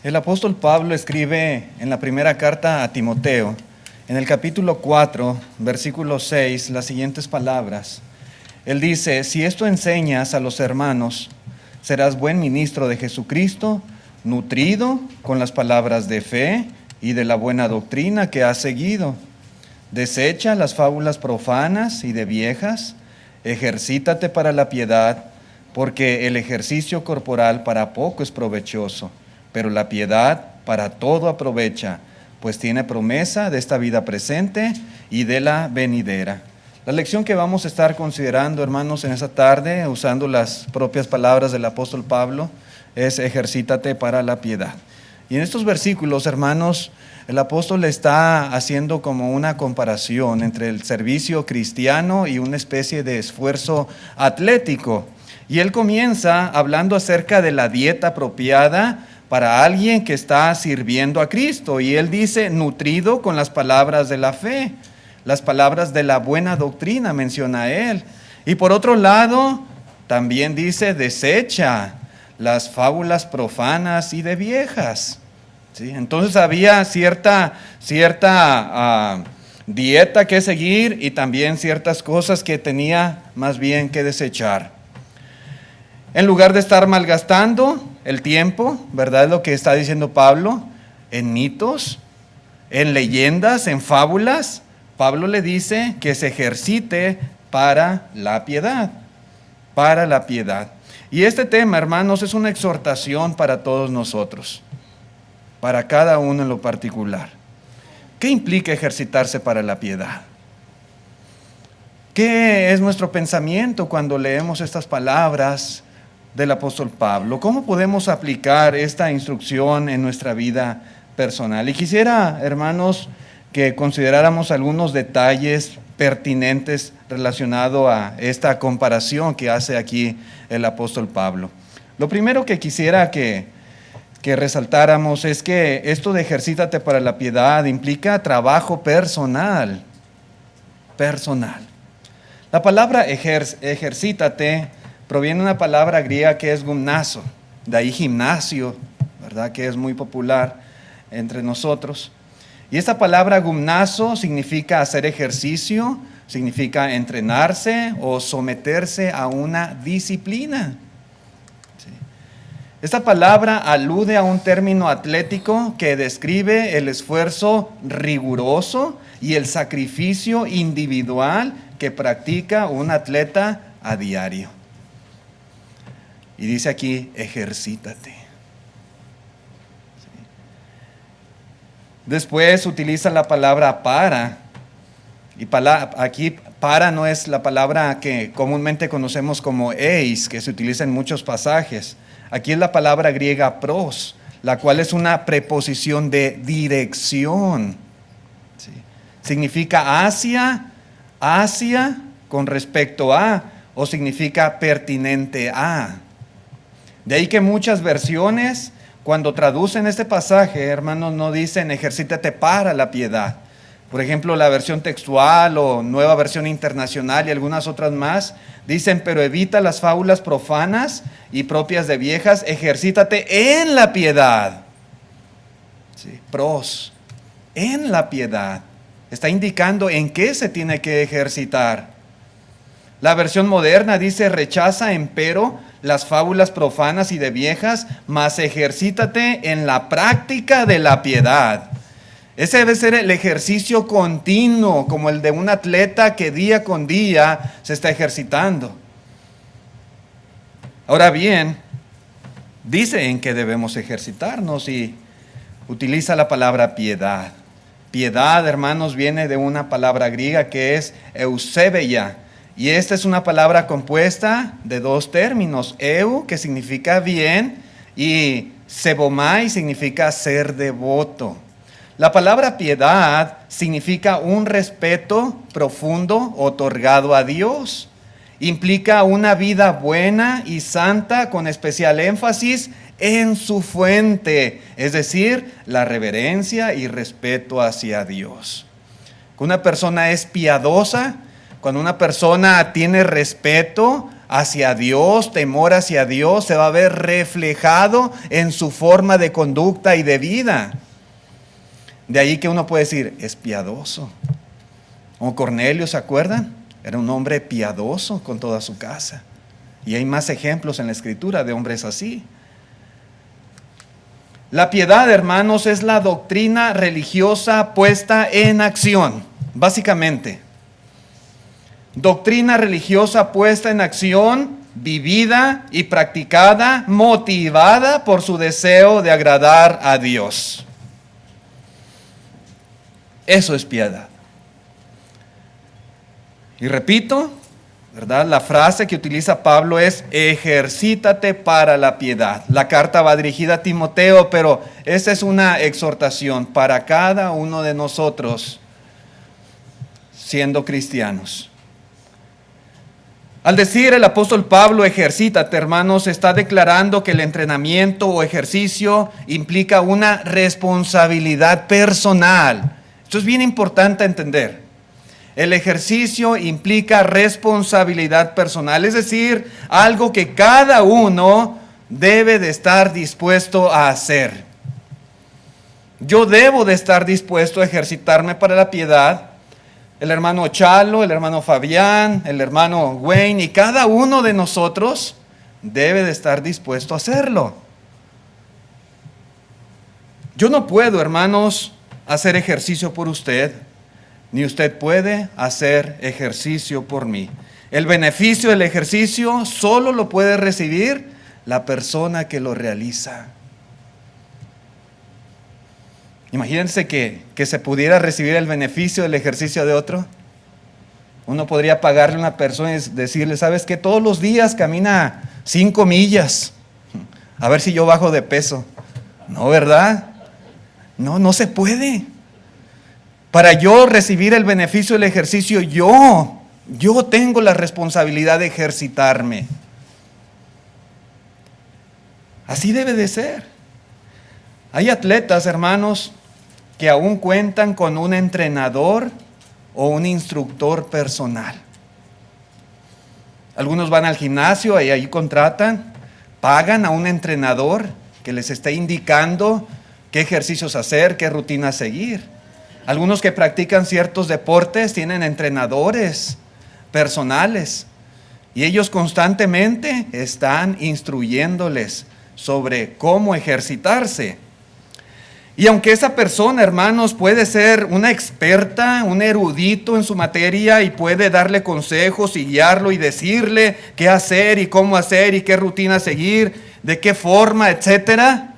El apóstol Pablo escribe en la primera carta a Timoteo, en el capítulo 4, versículo 6, las siguientes palabras. Él dice: si esto enseñas a los hermanos, serás buen ministro de Jesucristo, nutrido con las palabras de fe y de la buena doctrina que has seguido. Desecha las fábulas profanas y de viejas, ejercítate para la piedad, porque el ejercicio corporal para poco es provechoso, pero la piedad para todo aprovecha, pues tiene promesa de esta vida presente y de la venidera. La lección que vamos a estar considerando, hermanos, en esta tarde, usando las propias palabras del apóstol Pablo, es ejercítate para la piedad. Y en estos versículos, hermanos, el apóstol está haciendo como una comparación entre el servicio cristiano y una especie de esfuerzo atlético. Y él comienza hablando acerca de la dieta apropiada para alguien que está sirviendo a Cristo. Y él dice, nutrido con las palabras de la fe, las palabras de la buena doctrina, menciona él. Y por otro lado, también dice, desecha las fábulas profanas y de viejas. ¿Sí? Entonces había cierta dieta que seguir y también ciertas cosas que tenía más bien que desechar. En lugar de estar malgastando el tiempo, ¿verdad? Es lo que está diciendo Pablo, en mitos, en leyendas, en fábulas. Pablo le dice que se ejercite para la piedad, para la piedad. Y este tema, hermanos, es una exhortación para todos nosotros, para cada uno en lo particular. ¿Qué implica ejercitarse para la piedad? ¿Qué es nuestro pensamiento cuando leemos estas palabras del apóstol Pablo? ¿Cómo podemos aplicar esta instrucción en nuestra vida personal? Y quisiera, hermanos, que consideráramos algunos detalles pertinentes relacionados a esta comparación que hace aquí el apóstol Pablo. Lo primero que quisiera que resaltáramos es que esto de ejercítate para la piedad implica trabajo personal. La palabra ejercítate proviene de una palabra griega que es gumnazo, de ahí gimnasio, ¿verdad? Que es muy popular entre nosotros. Y esta palabra gumnazo significa hacer ejercicio, significa entrenarse o someterse a una disciplina. ¿Sí? Esta palabra alude a un término atlético que describe el esfuerzo riguroso y el sacrificio individual que practica un atleta a diario. Y dice aquí, ejercítate. Después utiliza la palabra para, y aquí para no es la palabra que comúnmente conocemos como eis, que se utiliza en muchos pasajes. Aquí es la palabra griega pros, la cual es una preposición de dirección. ¿Sí? Significa hacia con respecto a, o significa pertinente a. De ahí que muchas versiones, cuando traducen este pasaje, hermanos, no dicen ejercítate para la piedad. Por ejemplo, la versión textual o Nueva Versión Internacional y algunas otras más, dicen, pero evita las fábulas profanas y propias de viejas, ejercítate en la piedad. Sí, pros, en la piedad. Está indicando en qué se tiene que ejercitar. La versión moderna dice, rechaza, empero, las fábulas profanas y de viejas, mas ejercítate en la práctica de la piedad. Ese debe ser el ejercicio continuo, como el de un atleta que día con día se está ejercitando. Ahora bien, dice en qué debemos ejercitarnos y utiliza la palabra piedad. Piedad, hermanos, viene de una palabra griega que es eusebeia. Y esta es una palabra compuesta de dos términos, eu, que significa bien, y sebomai significa ser devoto. La palabra piedad significa un respeto profundo otorgado a Dios. Implica una vida buena y santa con especial énfasis en su fuente, es decir, la reverencia y respeto hacia Dios. Cuando una persona es piadosa, cuando una persona tiene respeto hacia Dios, temor hacia Dios, se va a ver reflejado en su forma de conducta y de vida. De ahí que uno puede decir, es piadoso. Como Cornelio, ¿se acuerdan? Era un hombre piadoso con toda su casa. Y hay más ejemplos en la Escritura de hombres así. La piedad, hermanos, es la doctrina religiosa puesta en acción, básicamente. Doctrina religiosa puesta en acción, vivida y practicada, motivada por su deseo de agradar a Dios. Eso es piedad. Y repito, ¿verdad? La frase que utiliza Pablo es ejercítate para la piedad. La carta va dirigida a Timoteo, pero esa es una exhortación para cada uno de nosotros siendo cristianos. Al decir el apóstol Pablo, ejercítate, hermanos, está declarando que el entrenamiento o ejercicio implica una responsabilidad personal. Esto es bien importante entender. El ejercicio implica responsabilidad personal, es decir, algo que cada uno debe de estar dispuesto a hacer. Yo debo de estar dispuesto a ejercitarme para la piedad. El hermano Chalo, el hermano Fabián, el hermano Wayne y cada uno de nosotros debe de estar dispuesto a hacerlo. Yo no puedo, hermanos, hacer ejercicio por usted, ni usted puede hacer ejercicio por mí. El beneficio del ejercicio solo lo puede recibir la persona que lo realiza. Imagínense que se pudiera recibir el beneficio del ejercicio de otro. Uno podría pagarle a una persona y decirle, ¿sabes qué? Todos los días camina 5 millas. A ver si yo bajo de peso. No, ¿verdad? No se puede. Para yo recibir el beneficio del ejercicio, yo tengo la responsabilidad de ejercitarme. Así debe de ser. Hay atletas, hermanos, que aún cuentan con un entrenador o un instructor personal. Algunos van al gimnasio y ahí contratan, pagan a un entrenador que les esté indicando qué ejercicios hacer, qué rutinas seguir. Algunos que practican ciertos deportes tienen entrenadores personales y ellos constantemente están instruyéndoles sobre cómo ejercitarse. Y aunque esa persona, hermanos, puede ser una experta, un erudito en su materia y puede darle consejos y guiarlo y decirle qué hacer y cómo hacer y qué rutina seguir, de qué forma, etcétera,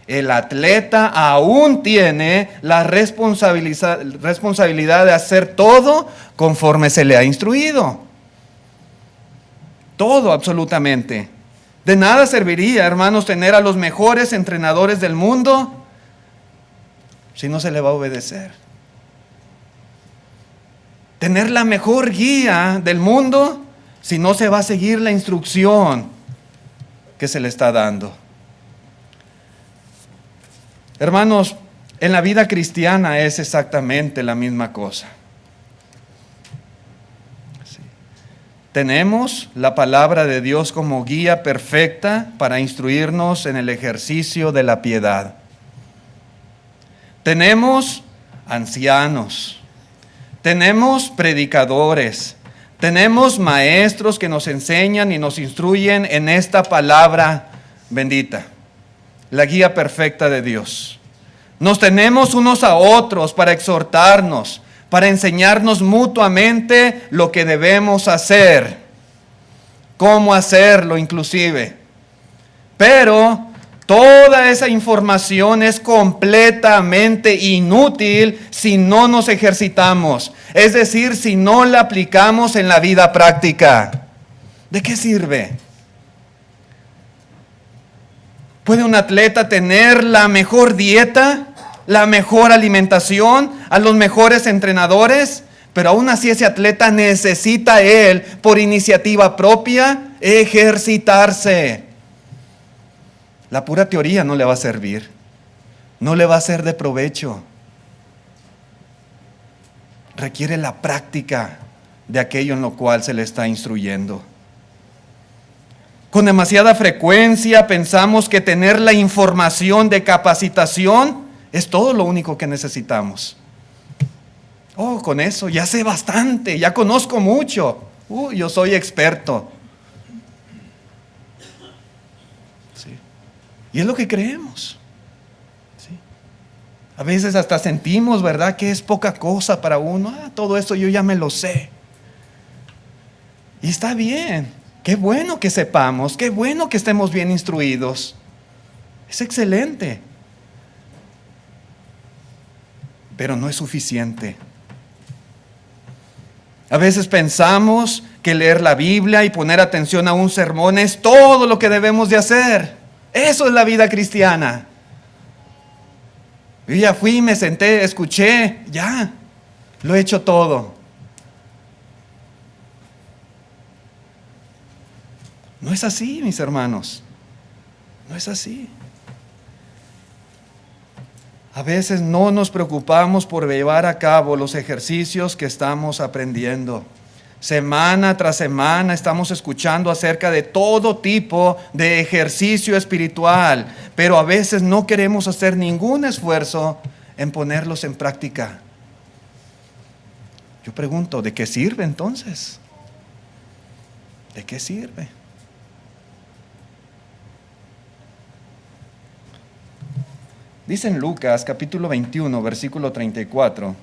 el atleta aún tiene la responsabilidad de hacer todo conforme se le ha instruido. Todo, absolutamente. De nada serviría, hermanos, tener a los mejores entrenadores del mundo si no se le va a obedecer. Tener la mejor guía del mundo si no se va a seguir la instrucción que se le está dando. Hermanos, en la vida cristiana es exactamente la misma cosa. Sí. Tenemos la palabra de Dios como guía perfecta para instruirnos en el ejercicio de la piedad. Tenemos ancianos, tenemos predicadores, tenemos maestros que nos enseñan y nos instruyen en esta palabra bendita, la guía perfecta de Dios. Nos tenemos unos a otros para exhortarnos, para enseñarnos mutuamente lo que debemos hacer, cómo hacerlo inclusive. Pero toda esa información es completamente inútil si no nos ejercitamos, es decir, si no la aplicamos en la vida práctica. ¿De qué sirve? ¿Puede un atleta tener la mejor dieta, la mejor alimentación, a los mejores entrenadores? Pero aún así ese atleta necesita él, por iniciativa propia, ejercitarse. La pura teoría no le va a servir, no le va a ser de provecho. Requiere la práctica de aquello en lo cual se le está instruyendo. Con demasiada frecuencia pensamos que tener la información de capacitación es todo lo único que necesitamos. Oh, con eso ya sé bastante, ya conozco mucho. Yo soy experto. Sí. Y es lo que creemos. Sí. A veces hasta sentimos, ¿verdad?, que es poca cosa para uno. Todo eso yo ya me lo sé. Y está bien. Qué bueno que sepamos, qué bueno que estemos bien instruidos. Es excelente. Pero no es suficiente. A veces pensamos que leer la Biblia y poner atención a un sermón es todo lo que debemos de hacer. Eso es la vida cristiana. Yo ya fui, me senté, escuché, ya, lo he hecho todo. No es así, mis hermanos. No es así. A veces no nos preocupamos por llevar a cabo los ejercicios que estamos aprendiendo. Semana tras semana estamos escuchando acerca de todo tipo de ejercicio espiritual, pero a veces no queremos hacer ningún esfuerzo en ponerlos en práctica. Yo pregunto, ¿de qué sirve entonces? ¿De qué sirve? Dice en Lucas capítulo 21, versículo 34,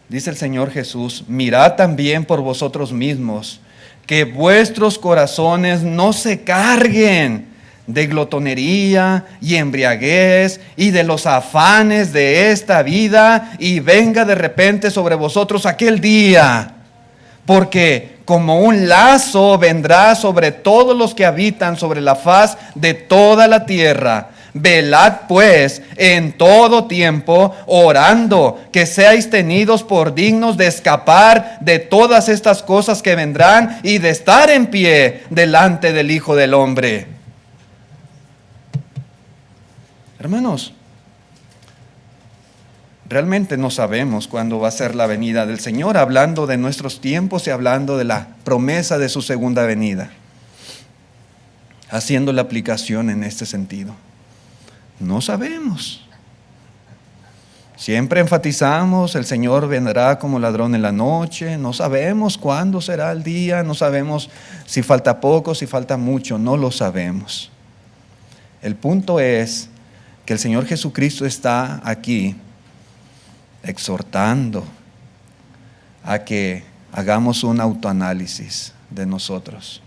dice el Señor Jesús: mirad también por vosotros mismos, que vuestros corazones no se carguen de glotonería y embriaguez y de los afanes de esta vida, y venga de repente sobre vosotros aquel día, porque como un lazo vendrá sobre todos los que habitan sobre la faz de toda la tierra. Velad pues en todo tiempo, orando, que seáis tenidos por dignos de escapar de todas estas cosas que vendrán y de estar en pie delante del Hijo del Hombre. Hermanos, realmente no sabemos cuándo va a ser la venida del Señor, hablando de nuestros tiempos y hablando de la promesa de su segunda venida, haciendo la aplicación en este sentido. No sabemos. Siempre enfatizamos, el Señor vendrá como ladrón en la noche. No sabemos cuándo será el día, no sabemos si falta poco, si falta mucho, no lo sabemos. El punto es que el Señor Jesucristo está aquí exhortando a que hagamos un autoanálisis de nosotros.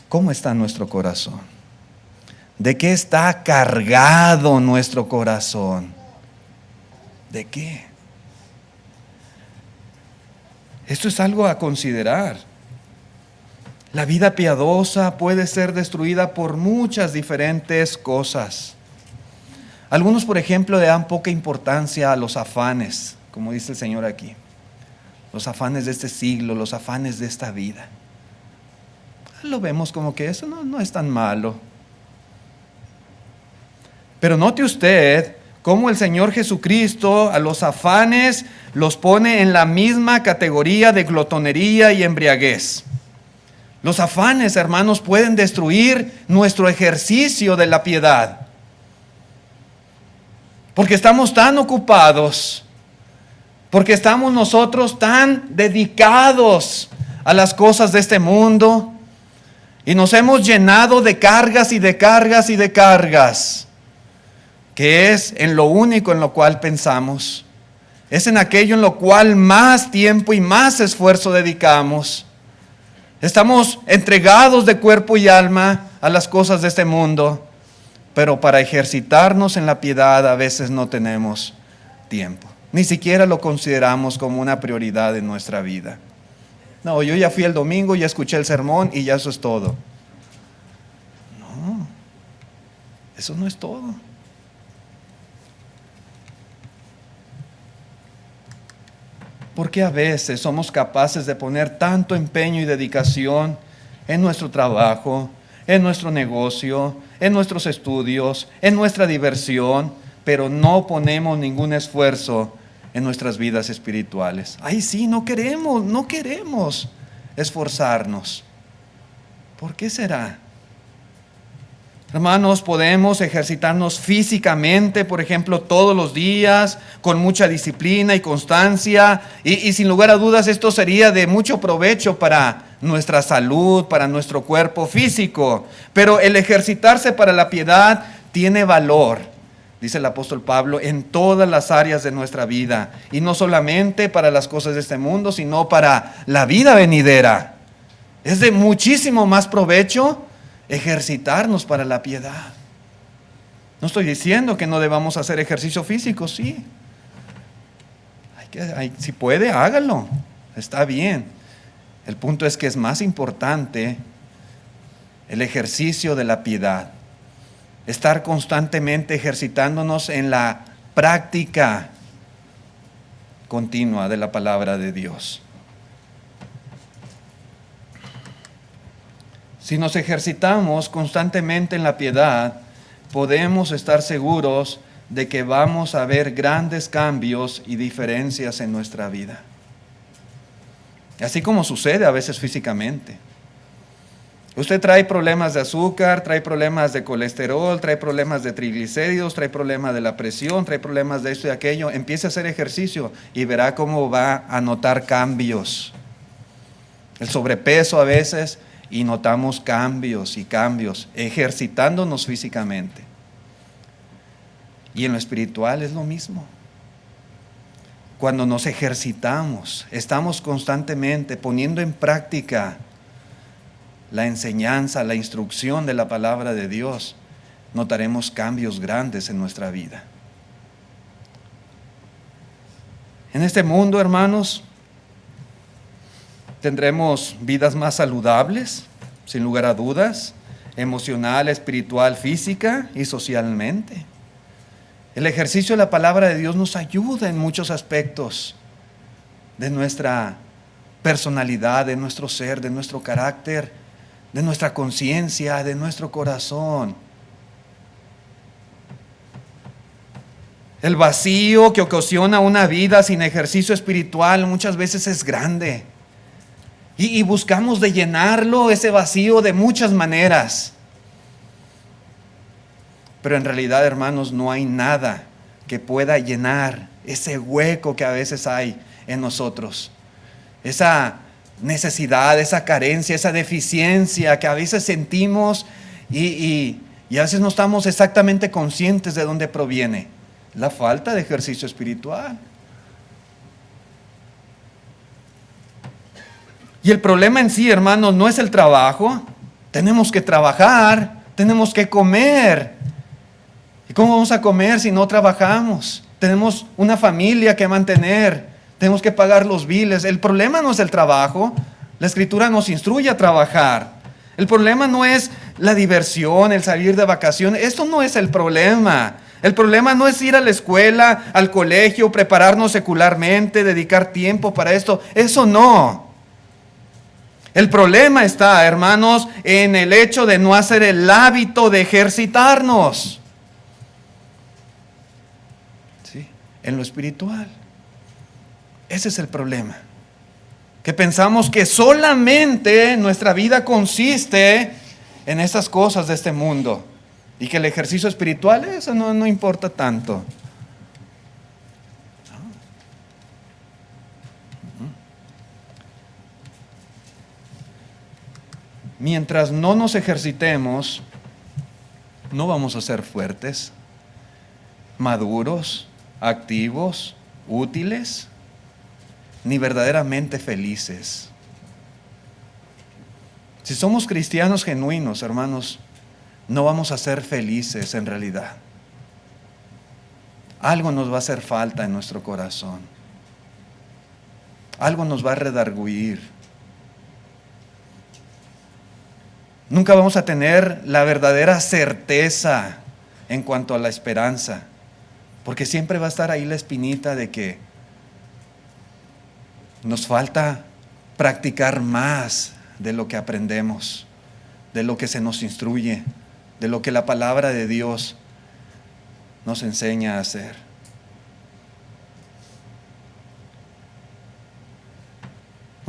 ¿Cómo está nuestro corazón? ¿De qué está cargado nuestro corazón? ¿De qué? Esto es algo a considerar. La vida piadosa puede ser destruida por muchas diferentes cosas. Algunos, por ejemplo, le dan poca importancia a los afanes, como dice el Señor aquí. Los afanes de este siglo, los afanes de esta vida. Lo vemos como que eso no es tan malo. Pero note usted cómo el Señor Jesucristo a los afanes los pone en la misma categoría de glotonería y embriaguez. Los afanes, hermanos, pueden destruir nuestro ejercicio de la piedad. Porque estamos tan ocupados, porque estamos nosotros tan dedicados a las cosas de este mundo, y nos hemos llenado de cargas y de cargas y de cargas, que es en lo único en lo cual pensamos, es en aquello en lo cual más tiempo y más esfuerzo dedicamos. Estamos entregados de cuerpo y alma a las cosas de este mundo, pero para ejercitarnos en la piedad a veces no tenemos tiempo. Ni siquiera lo consideramos como una prioridad en nuestra vida. No, yo ya fui el domingo, ya escuché el sermón y ya eso es todo. No, eso no es todo. Porque a veces somos capaces de poner tanto empeño y dedicación en nuestro trabajo, en nuestro negocio, en nuestros estudios, en nuestra diversión, pero no ponemos ningún esfuerzo en nuestras vidas espirituales. Ahí sí, no queremos esforzarnos. ¿Por qué será? Hermanos, podemos ejercitarnos físicamente, por ejemplo, todos los días, con mucha disciplina y constancia, y sin lugar a dudas esto sería de mucho provecho para nuestra salud, para nuestro cuerpo físico. Pero el ejercitarse para la piedad tiene valor, dice el apóstol Pablo, en todas las áreas de nuestra vida, y no solamente para las cosas de este mundo, sino para la vida venidera. Es de muchísimo más provecho ejercitarnos para la piedad. No estoy diciendo que no debamos hacer ejercicio físico, sí. Si puede, hágalo. Está bien. El punto es que es más importante el ejercicio de la piedad. Estar constantemente ejercitándonos en la práctica continua de la palabra de Dios. Si nos ejercitamos constantemente en la piedad, podemos estar seguros de que vamos a ver grandes cambios y diferencias en nuestra vida. Así como sucede a veces físicamente. Usted trae problemas de azúcar, trae problemas de colesterol, trae problemas de triglicéridos, trae problemas de la presión, trae problemas de esto y aquello. Empiece a hacer ejercicio y verá cómo va a notar cambios. El sobrepeso a veces, y notamos cambios y cambios, ejercitándonos físicamente. Y en lo espiritual es lo mismo. Cuando nos ejercitamos, estamos constantemente poniendo en práctica la enseñanza, la instrucción de la palabra de Dios, notaremos cambios grandes en nuestra vida. En este mundo, hermanos, tendremos vidas más saludables, sin lugar a dudas, emocional, espiritual, física y socialmente. El ejercicio de la palabra de Dios nos ayuda en muchos aspectos de nuestra personalidad, de nuestro ser, de nuestro carácter, de nuestra conciencia, de nuestro corazón. El vacío que ocasiona una vida sin ejercicio espiritual muchas veces es grande. Y buscamos de llenarlo, ese vacío, de muchas maneras. Pero en realidad, hermanos, no hay nada que pueda llenar ese hueco que a veces hay en nosotros. Esa necesidad, esa carencia, esa deficiencia que a veces sentimos y a veces no estamos exactamente conscientes de dónde proviene. La falta de ejercicio espiritual. Y el problema en sí, hermanos, no es el trabajo. Tenemos que trabajar, tenemos que comer. ¿Y cómo vamos a comer si no trabajamos? Tenemos una familia que mantener, tenemos que pagar los biles. El problema no es el trabajo. La Escritura nos instruye a trabajar. El problema no es la diversión, el salir de vacaciones. Esto no es el problema. El problema no es ir a la escuela, al colegio, prepararnos secularmente, dedicar tiempo para esto. Eso no. El problema está, hermanos, en el hecho de no hacer el hábito de ejercitarnos. Sí, en lo espiritual. Ese es el problema. Que pensamos que solamente nuestra vida consiste en esas cosas de este mundo. Y que el ejercicio espiritual, eso no importa tanto. Mientras no nos ejercitemos, no vamos a ser fuertes, maduros, activos, útiles, ni verdaderamente felices. Si somos cristianos genuinos, hermanos, no vamos a ser felices en realidad. Algo nos va a hacer falta en nuestro corazón. Algo nos va a redarguir. Nunca vamos a tener la verdadera certeza en cuanto a la esperanza, porque siempre va a estar ahí la espinita de que nos falta practicar más de lo que aprendemos, de lo que se nos instruye, de lo que la palabra de Dios nos enseña a hacer.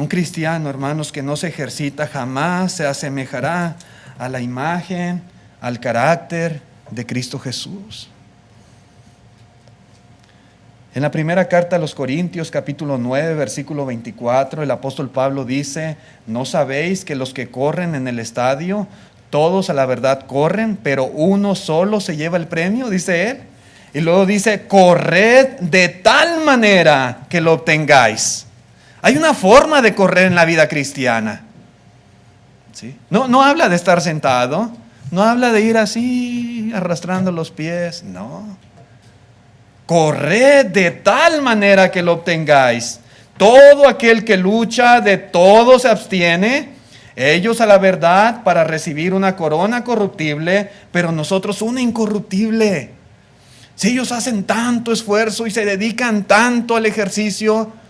Un cristiano, hermanos, que no se ejercita jamás se asemejará a la imagen, al carácter de Cristo Jesús. En la primera carta a los Corintios, capítulo 9, versículo 24, el apóstol Pablo dice: ¿no sabéis que los que corren en el estadio, todos a la verdad corren, pero uno solo se lleva el premio? Dice él. Y luego dice: corred de tal manera que lo obtengáis. Hay una forma de correr en la vida cristiana. ¿Sí? No habla de estar sentado, no habla de ir así arrastrando los pies, no. Corred de tal manera que lo obtengáis. Todo aquel que lucha, de todo se abstiene. Ellos a la verdad para recibir una corona corruptible, pero nosotros una incorruptible. Si ellos hacen tanto esfuerzo y se dedican tanto al ejercicio,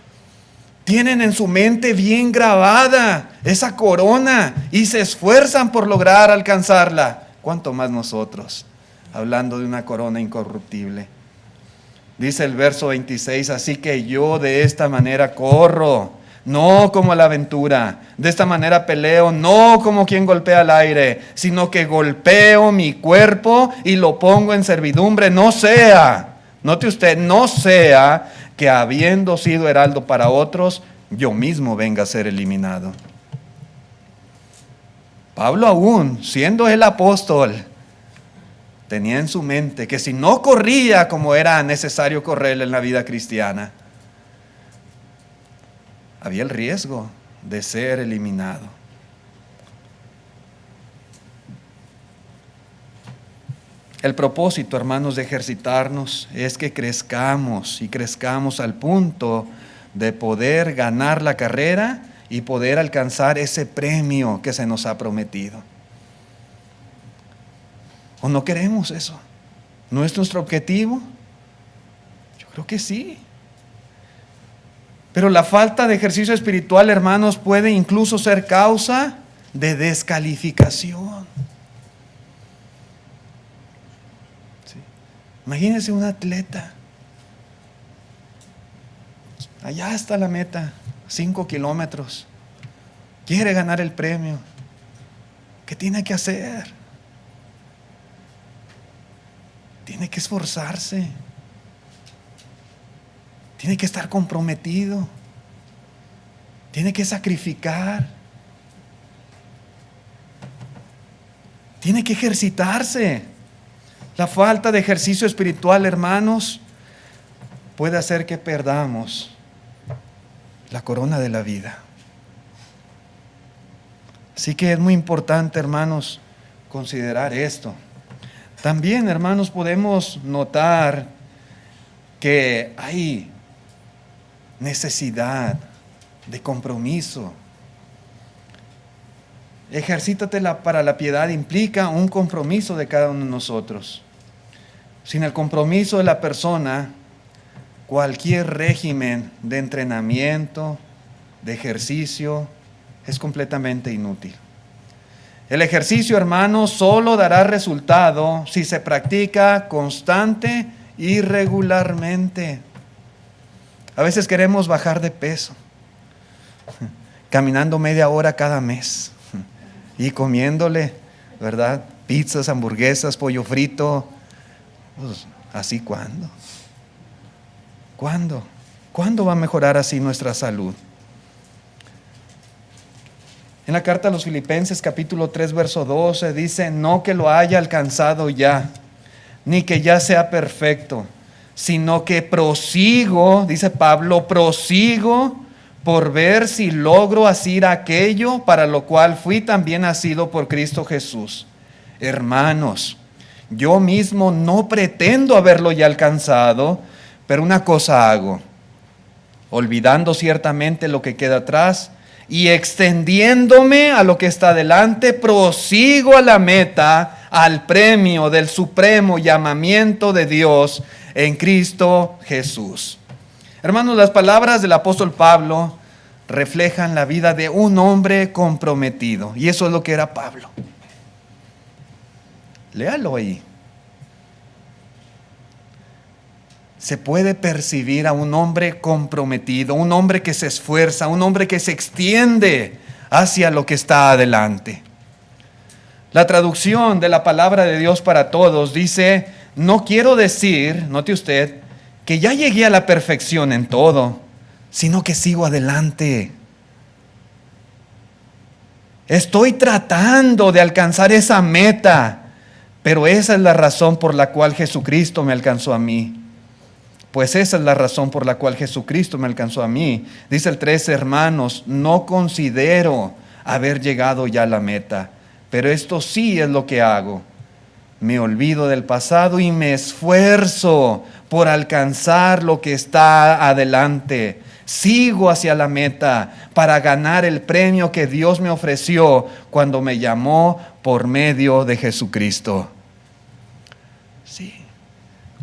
tienen en su mente bien grabada esa corona y se esfuerzan por lograr alcanzarla. ¿Cuánto más nosotros, hablando de una corona incorruptible? Dice el verso 26, así que yo de esta manera corro, no como a la aventura, de esta manera peleo, no como quien golpea al aire, sino que golpeo mi cuerpo y lo pongo en servidumbre, no sea, note usted, no sea que habiendo sido heraldo para otros, yo mismo venga a ser eliminado. Pablo, aún siendo el apóstol, tenía en su mente que si no corría como era necesario correr en la vida cristiana, había el riesgo de ser eliminado. El propósito, hermanos, de ejercitarnos es que crezcamos y crezcamos al punto de poder ganar la carrera y poder alcanzar ese premio que se nos ha prometido. ¿O no queremos eso? ¿No es nuestro objetivo? Yo creo que sí. Pero la falta de ejercicio espiritual, hermanos, puede incluso ser causa de descalificación. ¿Sí? Imagínense un atleta. Allá está la meta, 5 kilómetros. Quiere ganar el premio. ¿Qué tiene que hacer? Tiene que esforzarse. Tiene que estar comprometido. Tiene que sacrificar. Tiene que ejercitarse. La falta de ejercicio espiritual, hermanos, puede hacer que perdamos la corona de la vida. Así que es muy importante, hermanos, considerar esto. También, hermanos, podemos notar que hay necesidad de compromiso. Ejercítate para la piedad implica un compromiso de cada uno de nosotros. Sin el compromiso de la persona, cualquier régimen de entrenamiento, de ejercicio, es completamente inútil. El ejercicio, hermanos, solo dará resultado si se practica constante y regularmente. A veces queremos bajar de peso, caminando media hora cada mes y comiéndole, ¿verdad? Pizzas, hamburguesas, pollo frito. Pues, ¿así cuándo? ¿Cuándo? ¿Cuándo va a mejorar así nuestra salud? En la carta a los Filipenses, capítulo 3, verso 12, dice: no que lo haya alcanzado ya, ni que ya sea perfecto, sino que prosigo, dice Pablo, prosigo por ver si logro asir aquello para lo cual fui también asido por Cristo Jesús. Hermanos, yo mismo no pretendo haberlo ya alcanzado, pero una cosa hago, olvidando ciertamente lo que queda atrás y extendiéndome a lo que está delante, prosigo a la meta, al premio del supremo llamamiento de Dios en Cristo Jesús. Hermanos, las palabras del apóstol Pablo reflejan la vida de un hombre comprometido, y eso es lo que era Pablo. Léalo ahí. se puede percibir a un hombre comprometido, un hombre que se esfuerza, un hombre que se extiende hacia lo que está adelante. La traducción de la palabra de Dios para todos dice: no quiero decir, note usted, que ya llegué a la perfección en todo, sino que sigo adelante. Estoy tratando de alcanzar esa meta, pero esa es la razón por la cual Jesucristo me alcanzó a mí. Pues esa es la razón por la cual Jesucristo me alcanzó a mí. Dice el 13: hermanos, no considero haber llegado ya a la meta, pero esto sí es lo que hago. Me olvido del pasado y me esfuerzo por alcanzar lo que está adelante. Sigo hacia la meta para ganar el premio que Dios me ofreció cuando me llamó por medio de Jesucristo. Sí,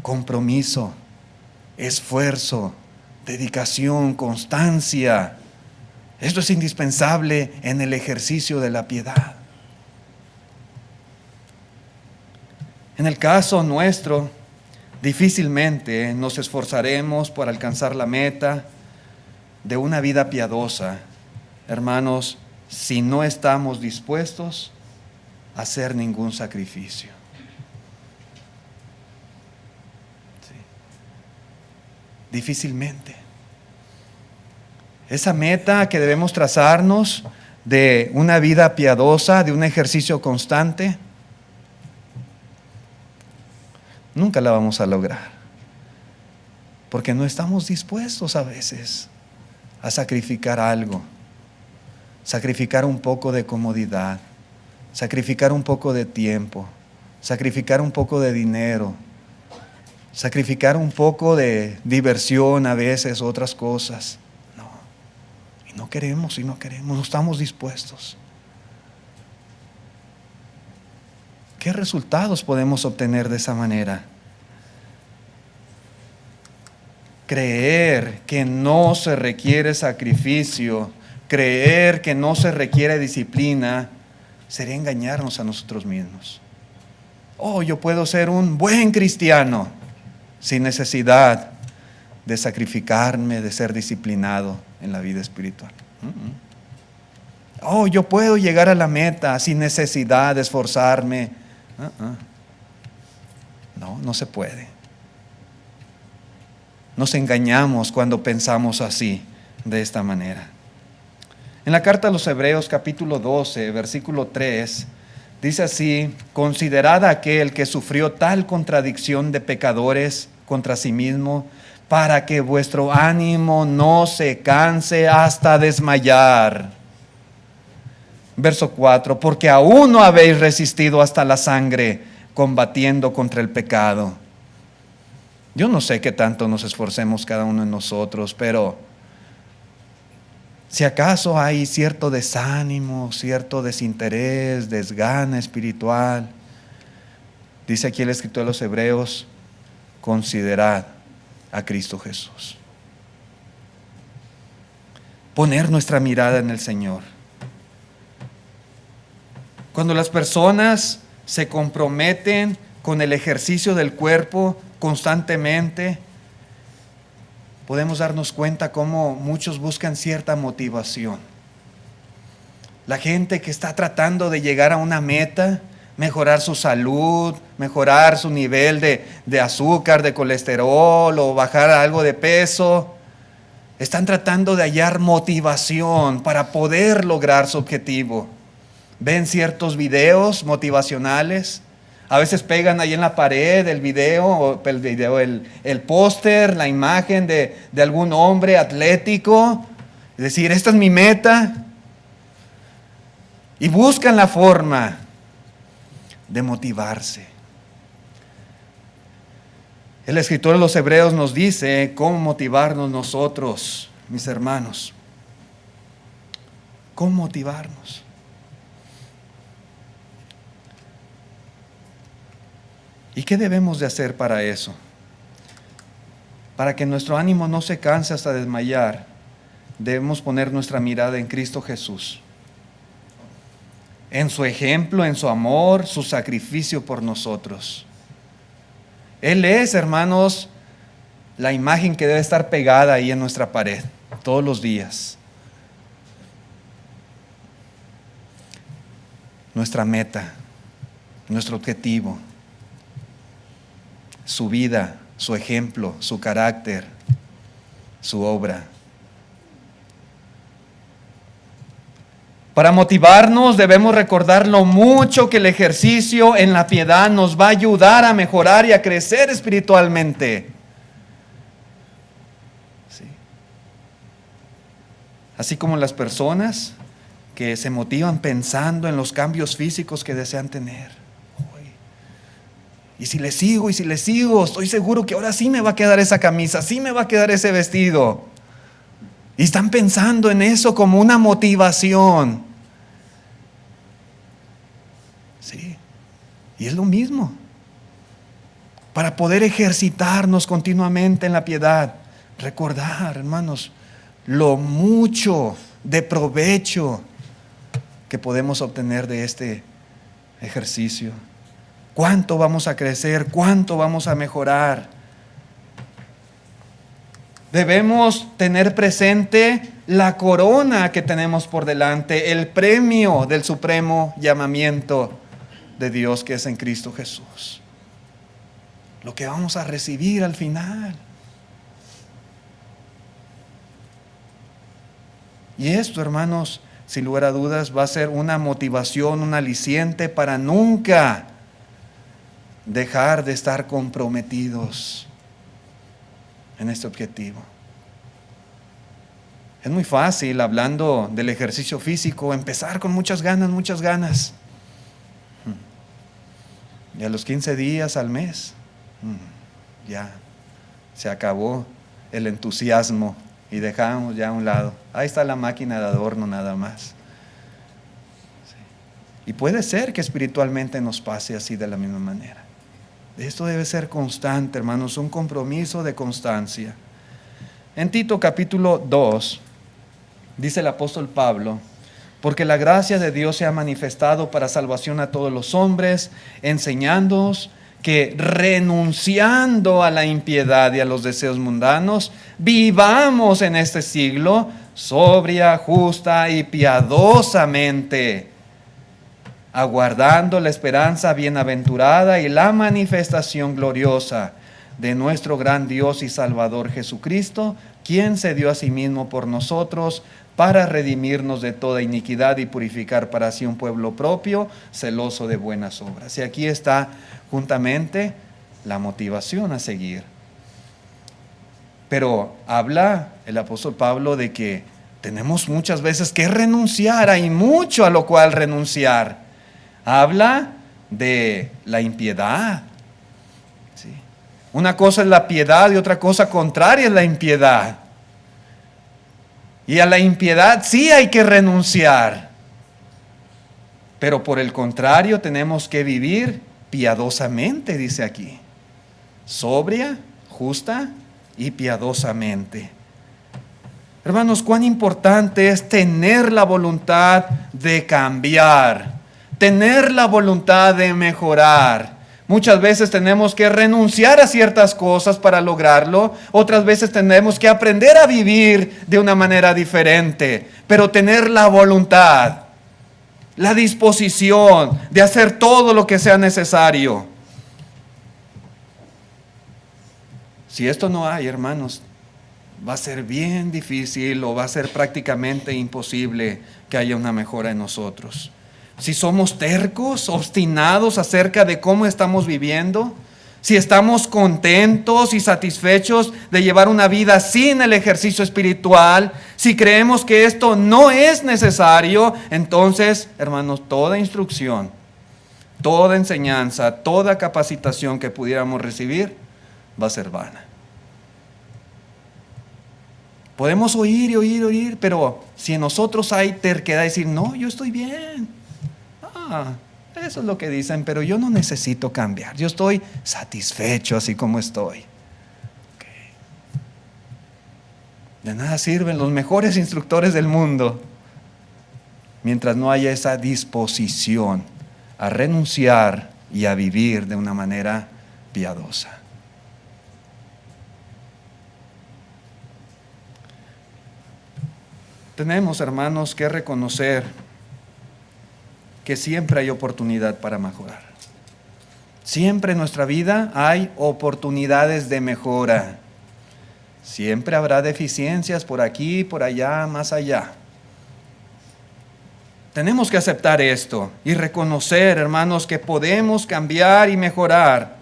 compromiso, esfuerzo, dedicación, constancia. Esto es indispensable en el ejercicio de la piedad. En el caso nuestro, difícilmente nos esforzaremos por alcanzar la meta de una vida piadosa, hermanos, si no estamos dispuestos a hacer ningún sacrificio. Sí. Difícilmente. Esa meta que debemos trazarnos de una vida piadosa, de un ejercicio constante, nunca la vamos a lograr, porque no estamos dispuestos a veces a sacrificar algo, sacrificar un poco de comodidad, sacrificar un poco de tiempo, sacrificar un poco de dinero, sacrificar un poco de diversión a veces, otras cosas. No, y no queremos, no estamos dispuestos. ¿Qué resultados podemos obtener de esa manera? Creer que no se requiere sacrificio, creer que no se requiere disciplina, sería engañarnos a nosotros mismos. Oh, yo puedo ser un buen cristiano sin necesidad de sacrificarme, de ser disciplinado en la vida espiritual. Oh, yo puedo llegar a la meta sin necesidad de esforzarme. No se puede. Nos engañamos cuando pensamos así, de esta manera. En la carta a los Hebreos, capítulo 12, versículo 3, dice así: considerad a aquel que sufrió tal contradicción de pecadores contra sí mismo, para que vuestro ánimo no se canse hasta desmayar. Verso 4: porque aún no habéis resistido hasta la sangre, combatiendo contra el pecado. Yo no sé qué tanto nos esforcemos cada uno de nosotros, pero si acaso hay cierto desánimo, cierto desinterés, desgana espiritual, dice aquí el escritor de los Hebreos: considerad a Cristo Jesús. Poner nuestra mirada en el Señor. Cuando las personas se comprometen con el ejercicio del cuerpo constantemente, podemos darnos cuenta cómo muchos buscan cierta motivación. La gente que está tratando de llegar a una meta, mejorar su salud, mejorar su nivel de azúcar, de colesterol o bajar algo de peso, están tratando de hallar motivación para poder lograr su objetivo. Ven ciertos videos motivacionales, a veces pegan ahí en la pared el póster, la imagen de algún hombre atlético, es decir, esta es mi meta, y buscan la forma de motivarse. El escritor de los Hebreos nos dice cómo motivarnos nosotros, mis hermanos. ¿Cómo motivarnos? ¿Y qué debemos de hacer para eso? Para que nuestro ánimo no se canse hasta desmayar, debemos poner nuestra mirada en Cristo Jesús, en su ejemplo, en su amor, su sacrificio por nosotros. Él es, hermanos, la imagen que debe estar pegada ahí en nuestra pared todos los días. Nuestra meta, nuestro objetivo, su vida, su ejemplo, su carácter, su obra. Para motivarnos debemos recordar lo mucho que el ejercicio en la piedad nos va a ayudar a mejorar y a crecer espiritualmente. Sí. Así como las personas que se motivan pensando en los cambios físicos que desean tener. Y si le sigo, estoy seguro que ahora sí me va a quedar esa camisa, sí me va a quedar ese vestido. Y están pensando en eso como una motivación. Sí. Y es lo mismo. Para poder ejercitarnos continuamente en la piedad, recordar, hermanos, lo mucho de provecho que podemos obtener de este ejercicio. ¿Cuánto vamos a crecer? ¿Cuánto vamos a mejorar? Debemos tener presente la corona que tenemos por delante, el premio del supremo llamamiento de Dios que es en Cristo Jesús. Lo que vamos a recibir al final. Y esto, hermanos, sin lugar a dudas, va a ser una motivación, un aliciente para nunca dejar de estar comprometidos en este objetivo. Es muy fácil, hablando del ejercicio físico, empezar con muchas ganas. Y a los 15 días al mes, ya se acabó el entusiasmo y dejamos ya a un lado. Ahí está la máquina de adorno nada más. Sí. Y puede ser que espiritualmente nos pase así de la misma manera. Esto debe ser constante, hermanos, un compromiso de constancia. En Tito capítulo 2, dice el apóstol Pablo: porque la gracia de Dios se ha manifestado para salvación a todos los hombres, enseñándonos que renunciando a la impiedad y a los deseos mundanos, vivamos en este siglo sobria, justa y piadosamente, aguardando la esperanza bienaventurada y la manifestación gloriosa de nuestro gran Dios y Salvador Jesucristo, quien se dio a sí mismo por nosotros para redimirnos de toda iniquidad y purificar para sí un pueblo propio, celoso de buenas obras. Y aquí está juntamente la motivación a seguir. Pero habla el apóstol Pablo de que tenemos muchas veces que renunciar, hay mucho a lo cual renunciar. Habla de la impiedad. ¿Sí? Una cosa es la piedad y otra cosa contraria es la impiedad. Y a la impiedad sí hay que renunciar. Pero por el contrario tenemos que vivir piadosamente, dice aquí. Sobria, justa y piadosamente. Hermanos, cuán importante es tener la voluntad de cambiar, tener la voluntad de mejorar. Muchas veces tenemos que renunciar a ciertas cosas para lograrlo. Otras veces tenemos que aprender a vivir de una manera diferente. Pero tener la voluntad, la disposición de hacer todo lo que sea necesario. Si esto no hay, hermanos, va a ser bien difícil o va a ser prácticamente imposible que haya una mejora en nosotros. Si somos tercos, obstinados acerca de cómo estamos viviendo, si estamos contentos y satisfechos de llevar una vida sin el ejercicio espiritual, si creemos que esto no es necesario, entonces, hermanos, toda instrucción, toda enseñanza, toda capacitación que pudiéramos recibir va a ser vana. Podemos oír, pero si en nosotros hay terquedad de decir, no, yo estoy bien. Eso es lo que dicen, pero yo no necesito cambiar. Yo estoy satisfecho así como estoy. Okay. De nada sirven los mejores instructores del mundo mientras no haya esa disposición a renunciar y a vivir de una manera piadosa. Tenemos, hermanos, que reconocer que siempre hay oportunidad para mejorar. Siempre en nuestra vida hay oportunidades de mejora. Siempre habrá deficiencias por aquí, por allá, más allá. Tenemos que aceptar esto y reconocer, hermanos, que podemos cambiar y mejorar.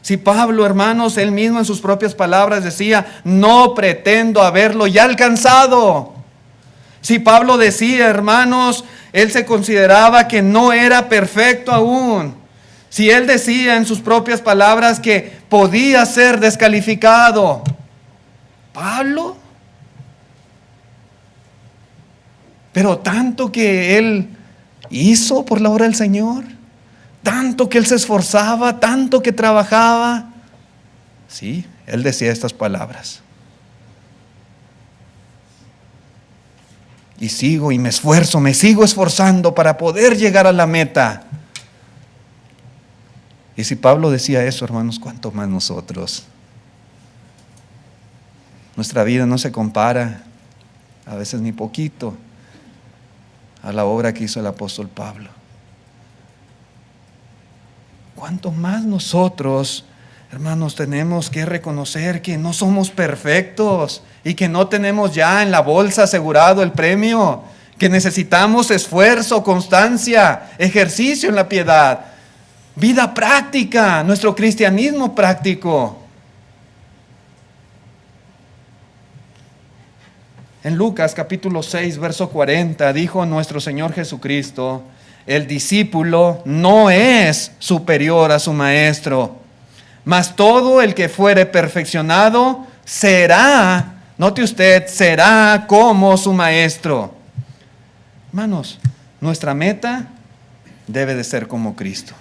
Si Pablo, hermanos, él mismo en sus propias palabras decía, no pretendo haberlo ya alcanzado. Si Pablo decía, hermanos, él se consideraba que no era perfecto aún. Si él decía en sus propias palabras que podía ser descalificado. Pablo, pero tanto que él hizo por la obra del Señor, tanto que él se esforzaba, tanto que trabajaba. Sí, él decía estas palabras. Y sigo y me esfuerzo, me sigo esforzando para poder llegar a la meta. Y si Pablo decía eso, hermanos, ¿cuánto más nosotros? Nuestra vida no se compara, a veces ni poquito, a la obra que hizo el apóstol Pablo. ¿Cuánto más nosotros, hermanos, tenemos que reconocer que no somos perfectos y que no tenemos ya en la bolsa asegurado el premio, que necesitamos esfuerzo, constancia, ejercicio en la piedad, vida práctica, nuestro cristianismo práctico? En Lucas capítulo 6, verso 40, dijo nuestro Señor Jesucristo, el discípulo no es superior a su maestro, mas todo el que fuere perfeccionado será, note usted, será como su maestro. Hermanos, nuestra meta debe de ser como Cristo.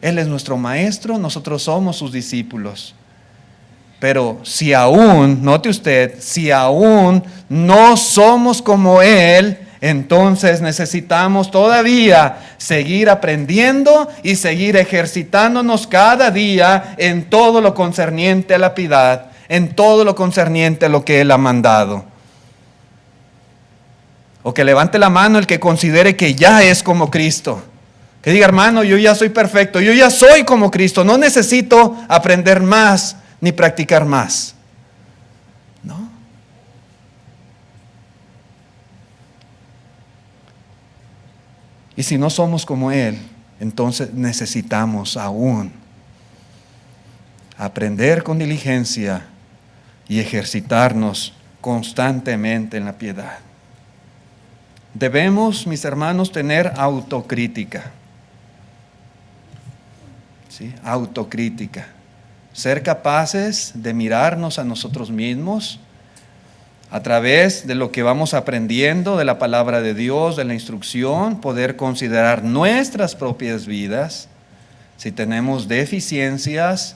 Él es nuestro maestro, nosotros somos sus discípulos. Pero si aún, note usted, si aún no somos como Él, entonces necesitamos todavía seguir aprendiendo y seguir ejercitándonos cada día en todo lo concerniente a la piedad, en todo lo concerniente a lo que Él ha mandado. O que levante la mano el que considere que ya es como Cristo. Que diga, hermano, yo ya soy perfecto, yo ya soy como Cristo, no necesito aprender más ni practicar más. ¿No? Y si no somos como Él, entonces necesitamos aún aprender con diligencia y ejercitarnos constantemente en la piedad. Debemos, mis hermanos, tener autocrítica. ¿Sí? Autocrítica. Ser capaces de mirarnos a nosotros mismos a través de lo que vamos aprendiendo de la palabra de Dios, de la instrucción, poder considerar nuestras propias vidas, si tenemos deficiencias,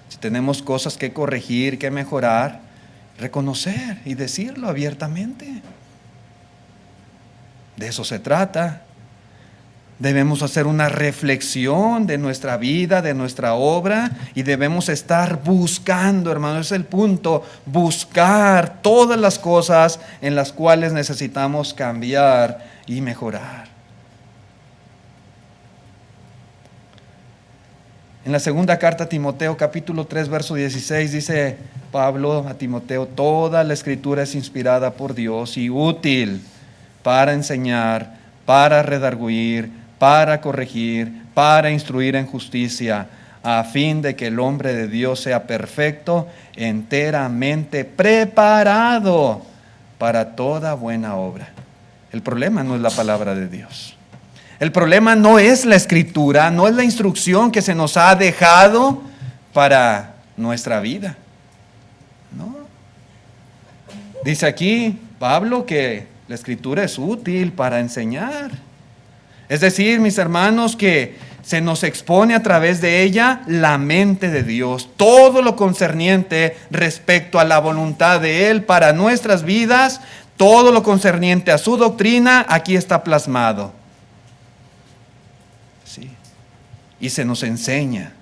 si tenemos cosas que corregir, que mejorar, reconocer y decirlo abiertamente. De eso se trata. Debemos hacer una reflexión de nuestra vida, de nuestra obra, y debemos estar buscando, hermano, ese es el punto, buscar todas las cosas en las cuales necesitamos cambiar y mejorar. En la segunda carta a Timoteo, capítulo 3, verso 16, dice Pablo a Timoteo, toda la escritura es inspirada por Dios y útil para enseñar, para redarguir, para corregir, para instruir en justicia, a fin de que el hombre de Dios sea perfecto, enteramente preparado para toda buena obra. El problema no es la palabra de Dios. El problema no es la escritura, no es la instrucción que se nos ha dejado para nuestra vida. ¿No? Dice aquí Pablo que la escritura es útil para enseñar. Es decir, mis hermanos, que se nos expone a través de ella la mente de Dios, todo lo concerniente respecto a la voluntad de Él para nuestras vidas, todo lo concerniente a su doctrina, aquí está plasmado. Sí. Y se nos enseña.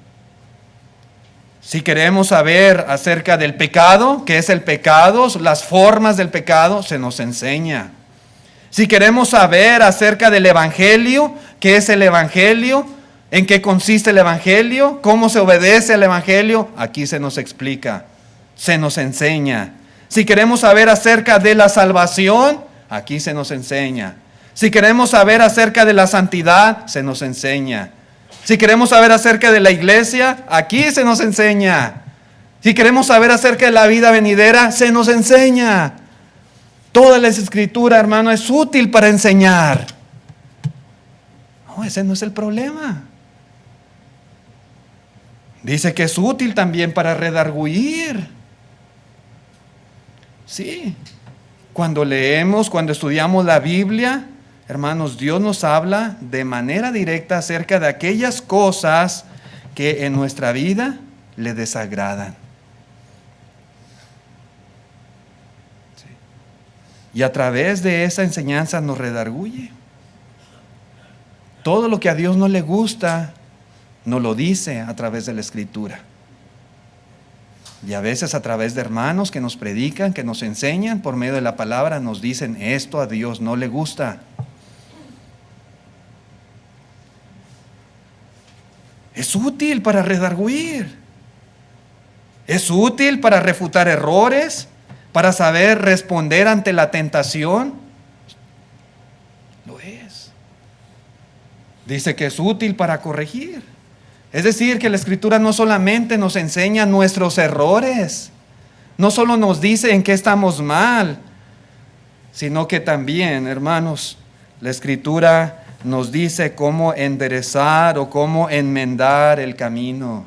Si queremos saber acerca del pecado, qué es el pecado, las formas del pecado, se nos enseña. Si queremos saber acerca del Evangelio, ¿qué es el Evangelio? ¿En qué consiste el Evangelio? ¿Cómo se obedece al Evangelio? Aquí se nos explica, se nos enseña. Si queremos saber acerca de la salvación, aquí se nos enseña. Si queremos saber acerca de la santidad, se nos enseña. Si queremos saber acerca de la iglesia, aquí se nos enseña. Si queremos saber acerca de la vida venidera, se nos enseña. Toda la escritura, hermano, es útil para enseñar. No, ese no es el problema. Dice que es útil también para redarguir. Sí, cuando leemos, cuando estudiamos la Biblia, hermanos, Dios nos habla de manera directa acerca de aquellas cosas que en nuestra vida le desagradan. Sí. Y a través de esa enseñanza nos redarguye. Todo lo que a Dios no le gusta, nos lo dice a través de la Escritura. Y a veces a través de hermanos que nos predican, que nos enseñan por medio de la palabra, nos dicen, esto a Dios no le gusta. Es útil para redarguir. Es útil para refutar errores, para saber responder ante la tentación. Lo es. Dice que es útil para corregir. Es decir, que la Escritura no solamente nos enseña nuestros errores, no solo nos dice en qué estamos mal, sino que también, hermanos, la Escritura nos dice cómo enderezar o cómo enmendar el camino.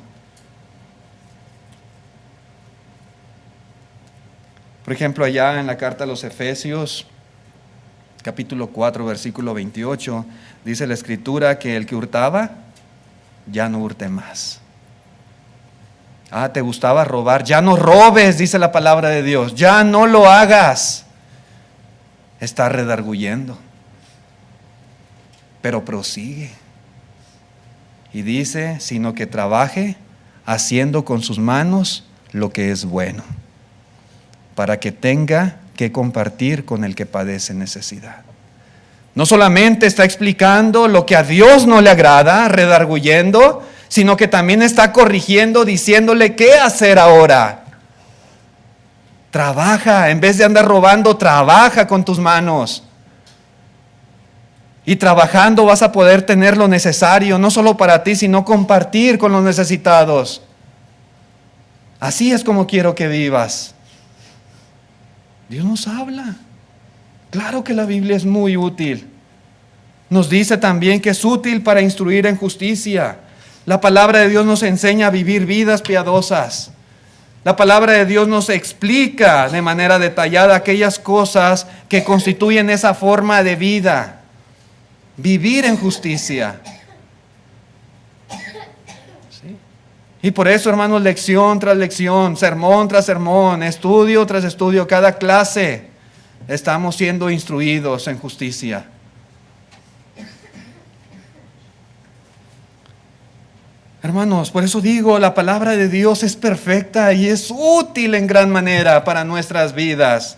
Por ejemplo, allá en la carta a los Efesios, capítulo 4, versículo 28, dice la Escritura que el que hurtaba, ya no hurte más. ¿Te gustaba robar? Ya no robes, dice la palabra de Dios. Ya no lo hagas. Está redarguyendo. Pero prosigue. Y dice, sino que trabaje haciendo con sus manos lo que es bueno, para que tenga que compartir con el que padece necesidad. No solamente está explicando lo que a Dios no le agrada, redarguyendo, sino que también está corrigiendo, diciéndole qué hacer ahora. Trabaja, en vez de andar robando, trabaja con tus manos. Y trabajando vas a poder tener lo necesario, no solo para ti, sino compartir con los necesitados. Así es como quiero que vivas. Dios nos habla. Claro que la Biblia es muy útil. Nos dice también que es útil para instruir en justicia. La palabra de Dios nos enseña a vivir vidas piadosas. La palabra de Dios nos explica de manera detallada aquellas cosas que constituyen esa forma de vida. Vivir en justicia. ¿Sí? Y por eso, hermanos, lección tras lección, sermón tras sermón, estudio tras estudio, cada clase, estamos siendo instruidos en justicia. Hermanos, por eso digo, la palabra de Dios es perfecta y es útil en gran manera para nuestras vidas.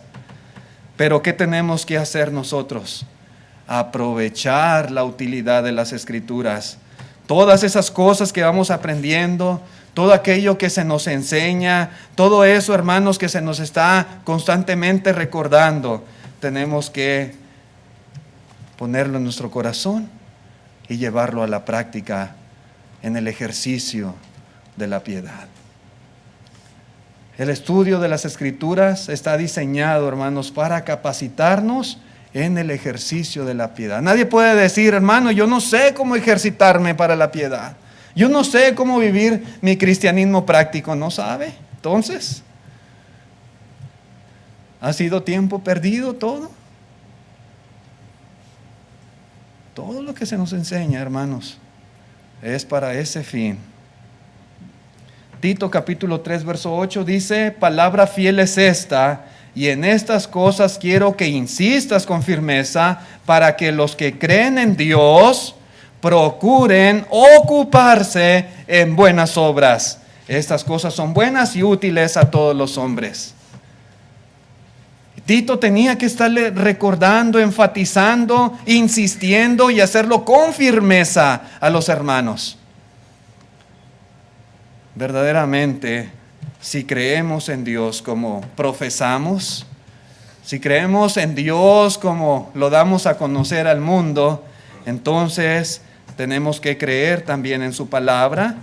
Pero ¿qué tenemos que hacer nosotros? Aprovechar la utilidad de las Escrituras. Todas esas cosas que vamos aprendiendo, todo aquello que se nos enseña, todo eso, hermanos, que se nos está constantemente recordando, tenemos que ponerlo en nuestro corazón y llevarlo a la práctica en el ejercicio de la piedad. El estudio de las Escrituras está diseñado, hermanos, para capacitarnos en el ejercicio de la piedad. Nadie puede decir, hermano, yo no sé cómo ejercitarme para la piedad. Yo no sé cómo vivir mi cristianismo práctico. ¿No sabe? Entonces, ¿ha sido tiempo perdido todo? Todo lo que se nos enseña, hermanos, es para ese fin. Tito capítulo 3 verso 8 dice, palabra fiel es esta, y en estas cosas quiero que insistas con firmeza, para que los que creen en Dios procuren ocuparse en buenas obras. Estas cosas son buenas y útiles a todos los hombres. Tito tenía que estarle recordando, enfatizando, insistiendo y hacerlo con firmeza a los hermanos. Verdaderamente, si creemos en Dios como profesamos, si creemos en Dios como lo damos a conocer al mundo, entonces tenemos que creer también en su palabra,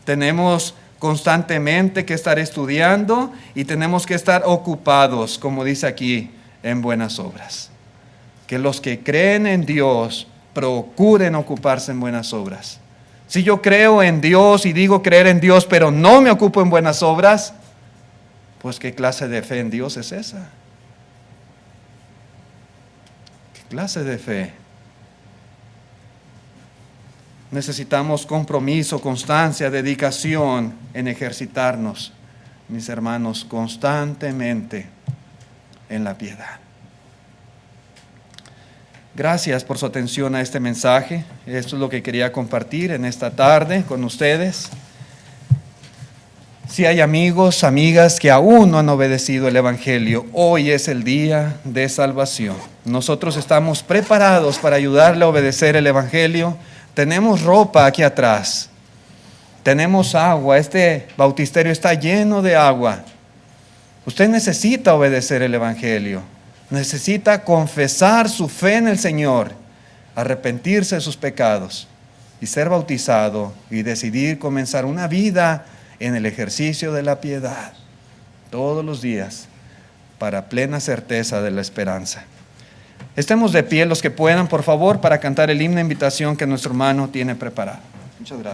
tenemos constantemente que estar estudiando y tenemos que estar ocupados, como dice aquí, en buenas obras. Que los que creen en Dios procuren ocuparse en buenas obras. Si yo creo en Dios y digo creer en Dios, pero no me ocupo en buenas obras, pues ¿qué clase de fe en Dios es esa? ¿Qué clase de fe? Necesitamos compromiso, constancia, dedicación en ejercitarnos, mis hermanos, constantemente en la piedad. Gracias por su atención a este mensaje. Esto es lo que quería compartir en esta tarde con ustedes. Si hay amigos, amigas que aún no han obedecido el Evangelio, hoy es el día de salvación. Nosotros estamos preparados para ayudarle a obedecer el Evangelio. Tenemos ropa aquí atrás, tenemos agua, este bautisterio está lleno de agua. Usted necesita obedecer el Evangelio, necesita confesar su fe en el Señor, arrepentirse de sus pecados y ser bautizado y decidir comenzar una vida en el ejercicio de la piedad todos los días para plena certeza de la esperanza. Estemos de pie los que puedan, por favor, para cantar el himno de invitación que nuestro hermano tiene preparado. Muchas gracias.